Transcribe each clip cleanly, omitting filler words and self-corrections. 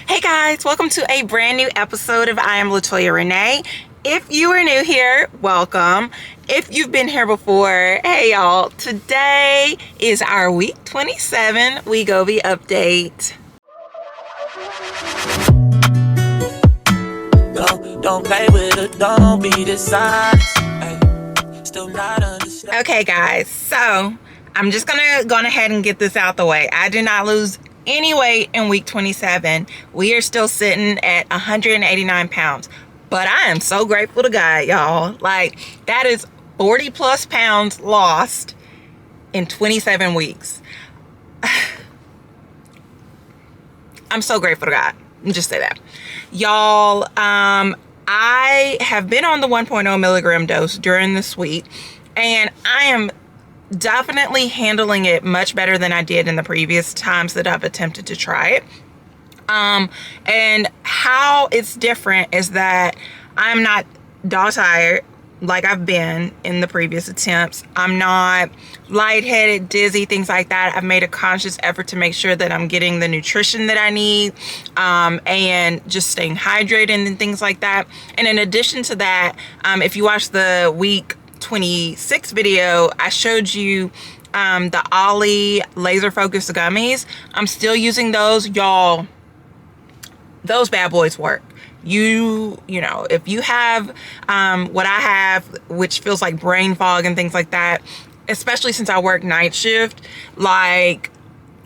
Hey guys, welcome to a brand new episode of I Am LaToya Rena. If you are new here, welcome. If you've been here before, hey y'all, today is our week 27 Wegovy update. Don't play with it, don't be dishonest. Still not understand. Okay guys, so I'm just gonna go ahead and get this out the way. I did not lose any weight in week 27. We are still sitting at 189 pounds. But I am so grateful to God, y'all. Like, that is 40 plus pounds lost in 27 weeks. I'm so grateful to God. Just say that. Y'all, I have been on the 1.0 milligram dose during this week, and I am definitely handling it much better than I did in the previous times that I've attempted to try it. And how it's different is that I'm not dog tired like I've been in the previous attempts. I'm not lightheaded, dizzy, things like that. I've made a conscious effort to make sure that I'm getting the nutrition that I need, and just staying hydrated and things like that. And in addition to that, if you watch the week 26 video, I showed you the Ollie laser focused gummies. I'm still using those, y'all. Those bad boys work. You know, if you have what I have, which feels like brain fog and things like that, especially since I work night shift, like,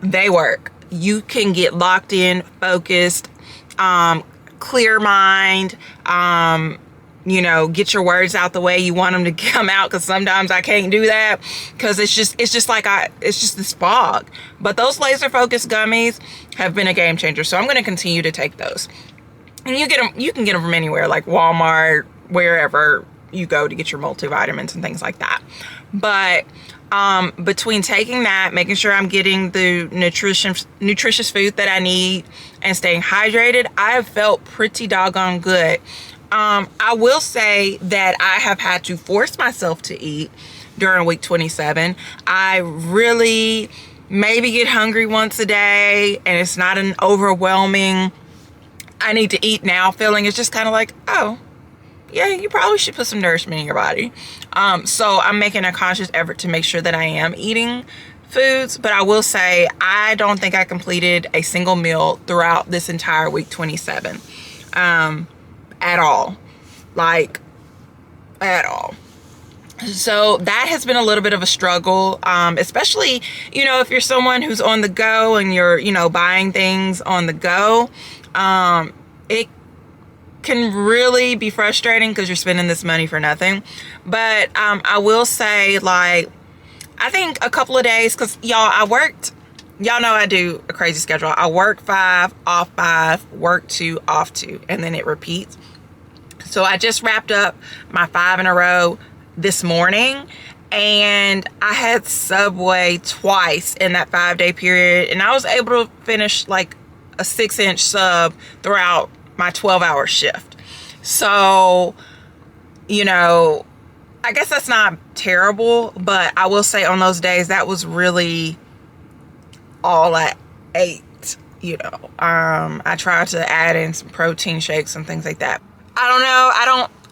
they work. You can get locked in, focused, clear mind, you know, get your words out the way you want them to come out, because sometimes I can't do that because it's just this fog. But those laser focused gummies have been a game changer, so I'm going to continue to take those. And you can get them from anywhere, like Walmart, wherever you go to get your multivitamins and things like that. But between taking that, making sure I'm getting the nutritious food that I need, and staying hydrated, I have felt pretty doggone good. I will say that I have had to force myself to eat during week 27. I really maybe get hungry once a day, and it's not an overwhelming I need to eat now feeling. It's just kind of like, oh yeah, you probably should put some nourishment in your body. So I'm making a conscious effort to make sure that I am eating foods. But I will say, I don't think I completed a single meal throughout this entire week 27. At all. Like, at all. So that has been a little bit of a struggle, especially, you know, if you're someone who's on the go and you're, you know, buying things on the go. It can really be frustrating because you're spending this money for nothing. But I will say, like, I think a couple of days, because y'all know I do a crazy schedule. I work 5, off 5, work 2, off 2, and then it repeats. So I just wrapped up my 5 in a row this morning, and I had Subway twice in that 5-day period, and I was able to finish like a 6-inch sub throughout my 12-hour shift. So, you know, I guess that's not terrible, but I will say on those days, that was really all I ate, you know. I tried to add in some protein shakes and things like that. I don't know.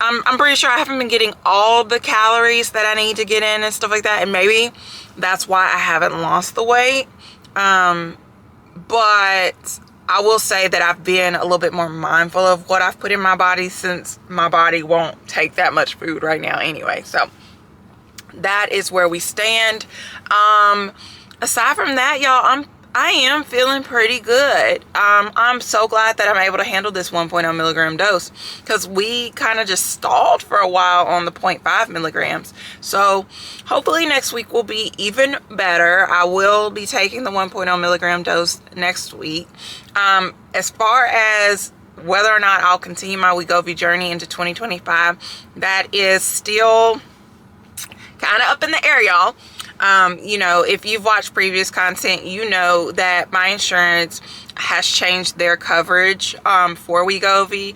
I'm pretty sure I haven't been getting all the calories that I need to get in and stuff like that. And maybe that's why I haven't lost the weight. But I will say that I've been a little bit more mindful of what I've put in my body, since my body won't take that much food right now anyway. So that is where we stand. Aside from that, y'all, I am feeling pretty good. I'm so glad that I'm able to handle this 1.0 milligram dose, because we kind of just stalled for a while on the 0.5 milligrams. So hopefully next week will be even better. I will be taking the 1.0 milligram dose next week. As far as whether or not I'll continue my Wegovy journey into 2025, that is still kind of up in the air, y'all. You know, if you've watched previous content, you know that my insurance has changed their coverage for Wegovy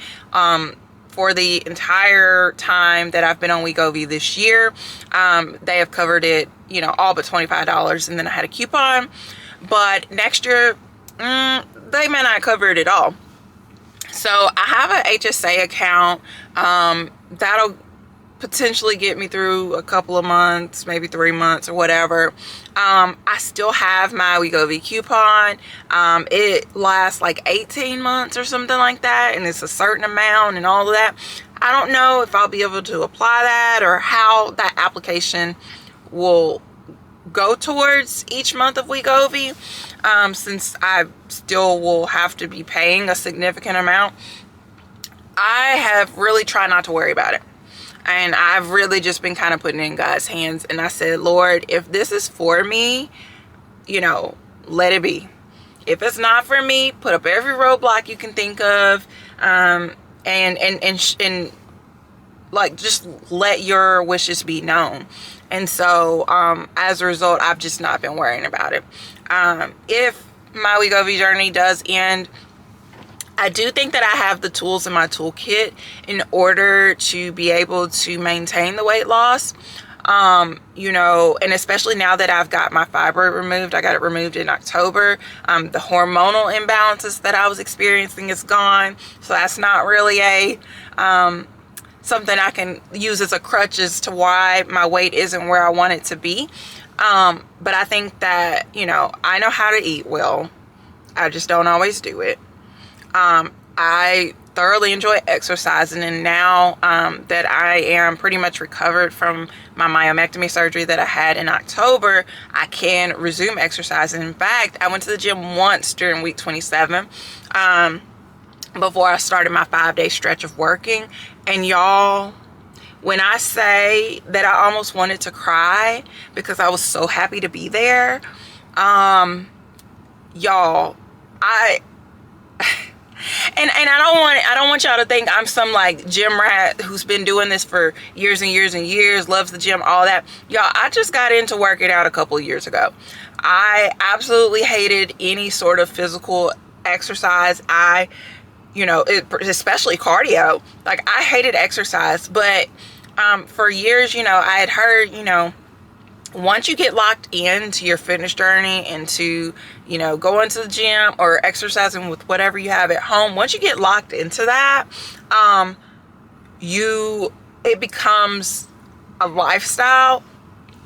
for the entire time that I've been on Wegovy this year. They have covered it, you know, all but $25, and then I had a coupon. But next year, they may not cover it at all. So I have an HSA account. That'll potentially get me through a couple of months, maybe 3 months or whatever. I still have my Wegovy coupon. It lasts like 18 months or something like that, and it's a certain amount and all of that. I don't know if I'll be able to apply that or how that application will go towards each month of Wegovy, since I still will have to be paying a significant amount. I have really tried not to worry about it. And I've really just been kind of putting it in God's hands. And I said, Lord, if this is for me, you know, let it be. If it's not for me, put up every roadblock you can think of. And like, just let your wishes be known. And so, as a result, I've just not been worrying about it. If my Wegovy journey does end, I do think that I have the tools in my toolkit in order to be able to maintain the weight loss. You know, and especially now that I've got my fibroid removed. I got it removed in October. The hormonal imbalances that I was experiencing is gone. So that's not really a something I can use as a crutch as to why my weight isn't where I want it to be. But I think that, you know, I know how to eat well. I just don't always do it. I thoroughly enjoy exercising, and now that I am pretty much recovered from my myomectomy surgery that I had in October, I can resume exercising. In fact, I went to the gym once during week 27 before I started my 5-day stretch of working. And y'all, when I say that I almost wanted to cry because I was so happy to be there, y'all, And I don't want y'all to think I'm some like gym rat who's been doing this for years and years and years, loves the gym, all that. Y'all, I just got into working out a couple of years ago. I absolutely hated any sort of physical exercise. Especially cardio. Like, I hated exercise, but for years, you know, I had heard, you know, once you get locked into your fitness journey and to, you know, going to the gym or exercising with whatever you have at home, once you get locked into that, it becomes a lifestyle.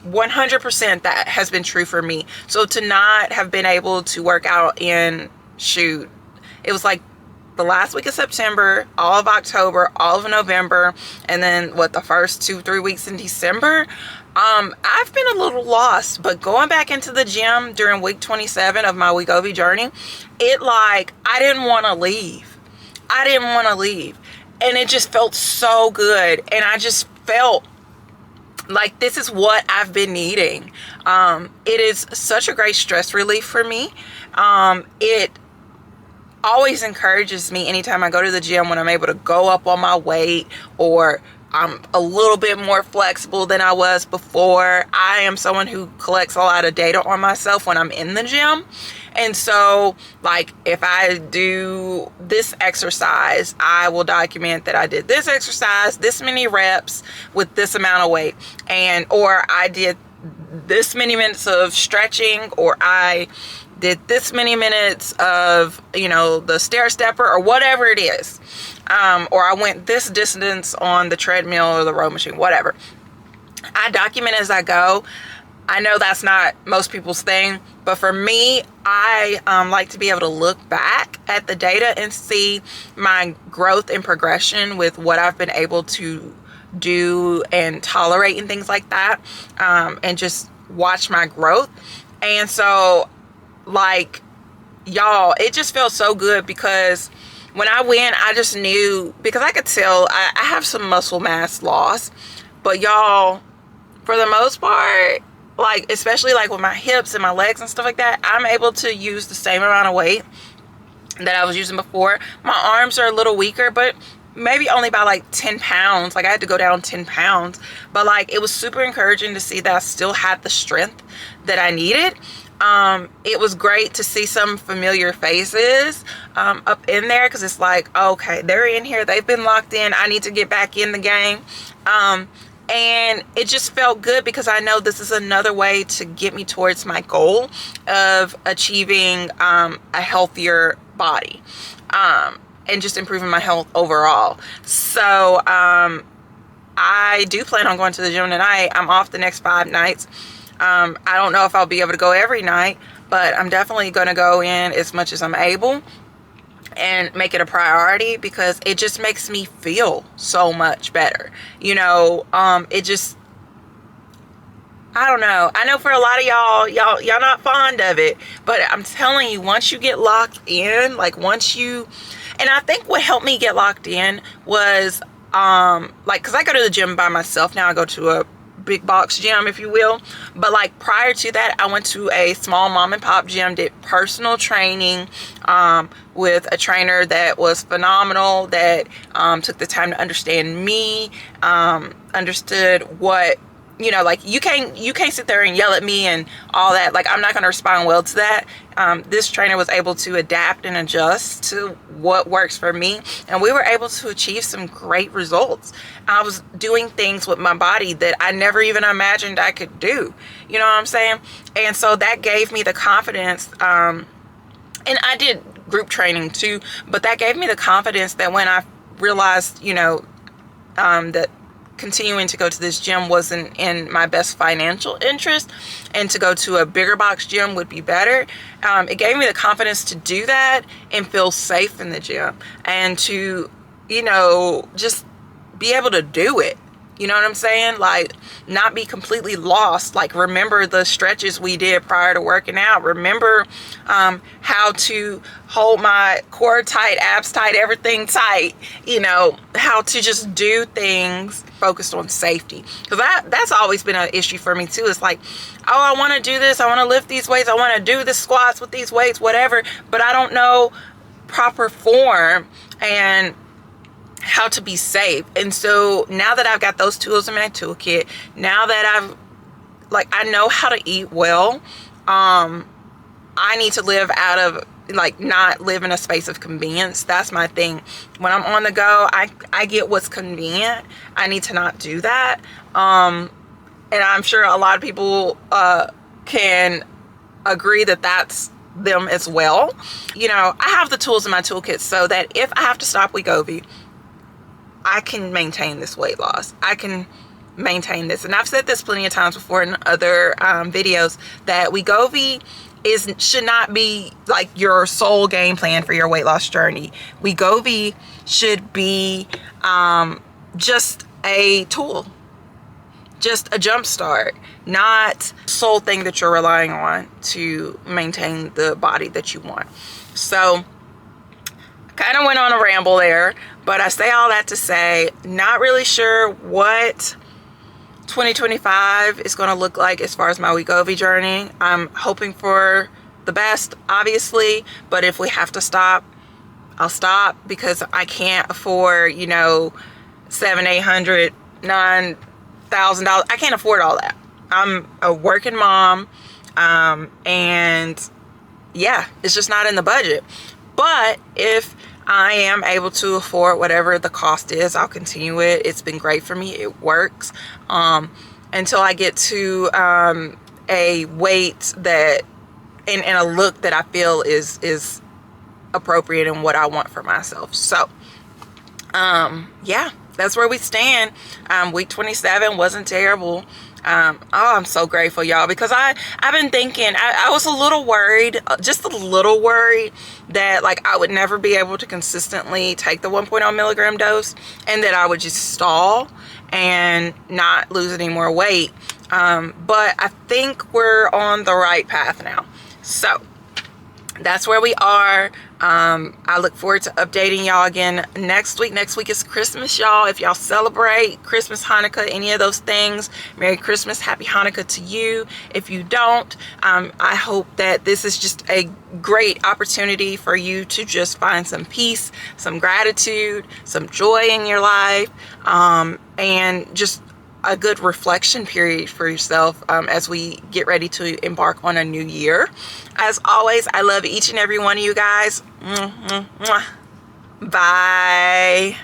100% that has been true for me. So to not have been able to work out it was like the last week of September, all of October, all of November, and then the first 2-3 weeks in December, I've been a little lost. But going back into the gym during week 27 of my Wegovy journey, I didn't want to leave. And it just felt so good. And I just felt like this is what I've been needing. It is such a great stress relief for me. It always encourages me anytime I go to the gym, when I'm able to go up on my weight, or I'm a little bit more flexible than I was before. I am someone who collects a lot of data on myself when I'm in the gym. And so, like, if I do this exercise, I will document that I did this exercise, this many reps with this amount of weight, or I did this many minutes of stretching, or I did this many minutes of, you know, the stair stepper, or whatever it is. Or I went this distance on the treadmill or the row machine, whatever. I document as I go. I know that's not most people's thing, but for me, I like to be able to look back at the data and see my growth and progression with what I've been able to do and tolerate and things like that, and just watch my growth. And so, like, y'all, it just felt so good, because when I went, I just knew, because I could tell I have some muscle mass loss, but y'all, for the most part, like, especially like with my hips and my legs and stuff like that, I'm able to use the same amount of weight that I was using before. My arms are a little weaker, but maybe only by like 10 pounds. Like, I had to go down 10 pounds, but like, it was super encouraging to see that I still had the strength that I needed. It was great to see some familiar faces up in there, because it's like, okay, they're in here, they've been locked in, I need to get back in the game. And it just felt good, because I know this is another way to get me towards my goal of achieving a healthier body. and just improving my health overall. So I do plan on going to the gym tonight. I'm off the next 5 nights. I don't know if I'll be able to go every night, but I'm definitely going to go in as much as I'm able and make it a priority, because it just makes me feel so much better. You know, it just, I don't know. I know for a lot of y'all not fond of it, but I'm telling you, once you get locked in, like once you, and I think what helped me get locked in was, like, cause I go to the gym by myself now. I go to a big box gym, if you will. But like prior to that, I went to a small mom and pop gym, did personal training, with a trainer that was phenomenal, that, took the time to understand me, understood what, you know, like you can't sit there and yell at me and all that. Like, I'm not going to respond well to that. This trainer was able to adapt and adjust to what works for me, and we were able to achieve some great results. I was doing things with my body that I never even imagined I could do. You know what I'm saying? And so that gave me the confidence, and I did group training too, but that gave me the confidence that when I realized, you know, that continuing to go to this gym wasn't in my best financial interest, and to go to a bigger box gym would be better. It gave me the confidence to do that and feel safe in the gym, and to, you know, just be able to do it. You know what I'm saying? Like, not be completely lost. Like, remember the stretches we did prior to working out. Remember how to hold my core tight, abs tight, everything tight. You know, how to just do things focused on safety. Because that's always been an issue for me too. It's like, oh, I want to do this. I want to lift these weights. I want to do the squats with these weights, whatever. But I don't know proper form and how to be safe. And so now that I've got those tools in my toolkit, now that I know how to eat well, I need to live out of, like, not live in a space of convenience. That's my thing. When I'm on the go, I get what's convenient. I need to not do that. And I'm sure a lot of people can agree that that's them as well. You know, I have the tools in my toolkit so that if I have to stop Wegovy, I can maintain this weight loss. I can maintain this. And I've said this plenty of times before in other videos, that Wegovy should not be like your sole game plan for your weight loss journey. Wegovy should be just a tool, just a jump start, not sole thing that you're relying on to maintain the body that you want. So kind of went on a ramble there, but I say all that to say, not really sure what 2025 is going to look like as far as my Wegovy journey. I'm hoping for the best, obviously, but if we have to stop, I'll stop, because I can't afford, you know, $700, $800, $9,000. I can't afford all that. I'm a working mom, and yeah, it's just not in the budget. But if I am able to afford whatever the cost is, I'll continue it. It's been great for me. It works until I get to a weight that and a look that I feel is appropriate and what I want for myself. So yeah, that's where we stand. Week 27 wasn't terrible. Oh, I'm so grateful, y'all, because I've been thinking, I was a little worried, just a little worried that, like, I would never be able to consistently take the 1.0 milligram dose, and that I would just stall and not lose any more weight. But I think we're on the right path now. So that's where we are. I look forward to updating y'all again next week. Next week is Christmas, y'all. If y'all celebrate Christmas, Hanukkah, any of those things, Merry Christmas, Happy Hanukkah to you. If you don't, I hope that this is just a great opportunity for you to just find some peace, some gratitude, some joy in your life, and just a good reflection period for yourself as we get ready to embark on a new year. As always, I love each and every one of you guys. Bye.